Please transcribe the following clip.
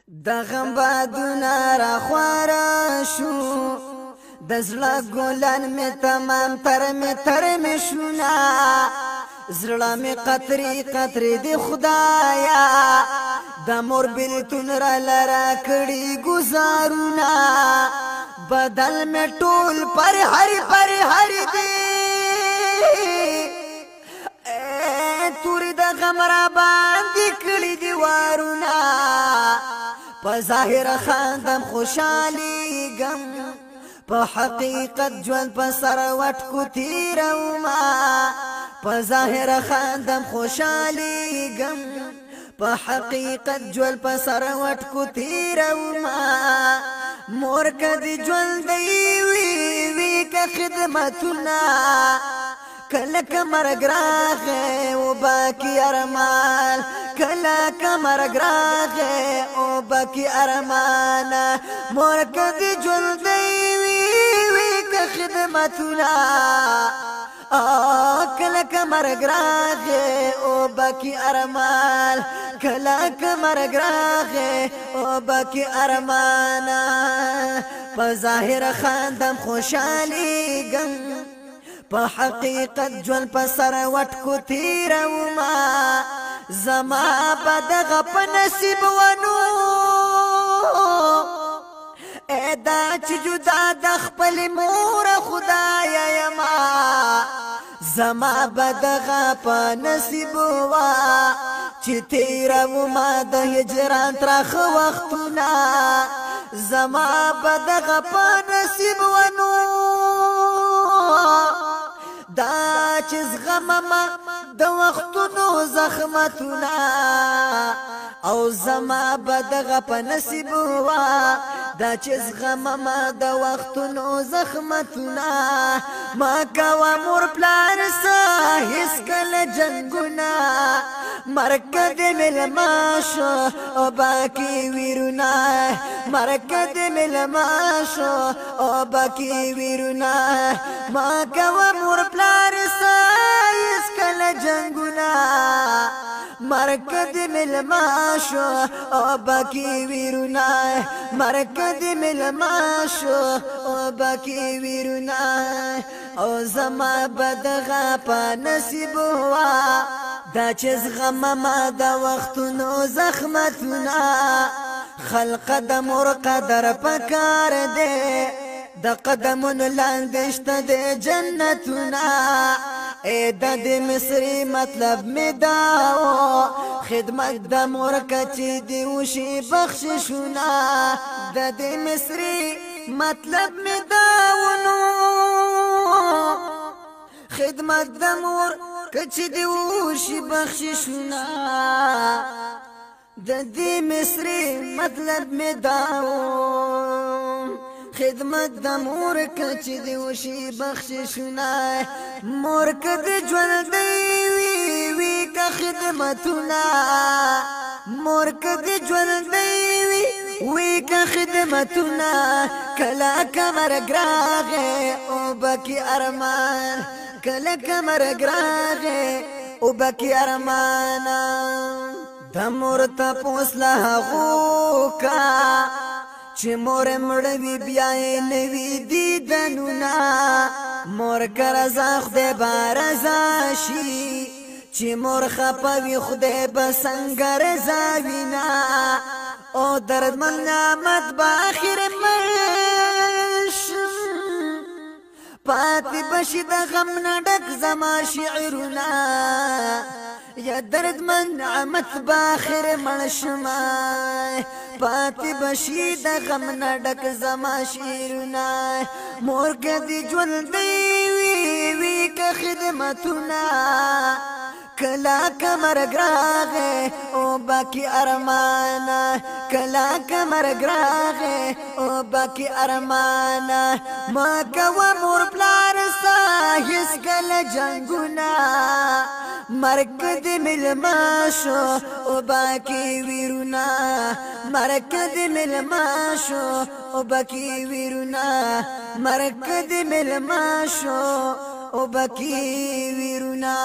د غم بادونه را خواره شو د زړه ګلان مې تمام تر مې شونا زړه مې قطرې قطرې دی خدایا د مور بیلتون را لرا کړي گزارونه بدل مې ټول پر هر دی توري د غم را باندې کړي دی وارونه په ظاهر خاندم خوشالي غم په حقیقت ژوند په سر وټ کو تیروما په ظاهر خاندم خوشالي غم په حقیقت ژوند په سر وټ کو تیروما مور کدي ژوند دی وی که خدمتونه کله کمرګ راغې او باقي ارمان کله کمرګ راغې او باقي ارمان مور کدي ژوند دی وی که خدمتونه کله کمرګ راغې او باقي ارمان کله کمرګ راغې او باقي ارمان په ظاهر خاندم خوشالي غم په حقیقت ژوند په سر وټ کو تیروما زما په دغه په نصیب ونو دا چې جدا د خپل مور خدایا یما زما په دغه په نصیب وا چې تیروما د هجران ترخ وختونه زما په دغه په نصیب ونو دا چې زغمما د وختونو زخمتونه او زما بدغه په نصیب وا دا چې زغمما د وختونو زخمتونه ما کوا مور پلان سه هیڅ کله جنگونه مرکد ملماشو او باقی ویرونا مرکد ملماشو او باقی ویرونا ما کوا مور پلار سایس کل جنگونا مرکد ملماشو او باقی ویرونا مرکد ملماشو او باقی ویرونا او زما بدغه په نصیب وا دا چې زغمما د وختونو زخمتونه خلق د مور قدر پکار دی د قدمونو لاندې شته د جنتونه د دې مصري مطلب می داو خدمت د مور کچې دی وشي بخششونه د دې مصري مطلب می داو نو خدمت د مور کچې دی وشي بخششونه د دې مصري مطلب می داو خدمت د مور کچې دی وشي بخششونه مور کدي ژوند دی وی که خدمتونه مور کدي ژوند دی وی که خدمتونه کله کمرګ راغې او باقي ارمان کله کمرګ راغې او باقي ارمان د مور تپوس له هغو کا چې مور مړوي بیا یې نوي دیدنونه مور که رضا خدای به رضا شي چې مور خفه وي خدای به څنګه رضا وینه او دردمن نعمت به اخر مرشم پاتې بشي د غم نه ډک زما شعرونه یا دردمن نعمت به اخر مرشم پاتې بشي د غم نه ډک زما شعرونه مور کدي ژوند دی وی که خدمتونه کلا کمرګ راغې او باقي ارمان کلا کمرګ راغې او باقي ارمان ما کوا مور پلار سه هیڅ کله جنګونه مرکد ملماشو او باقي ویرونا مرکد ملماشو او باقي ویرونا مرکد ملماشو او باقي ویرونا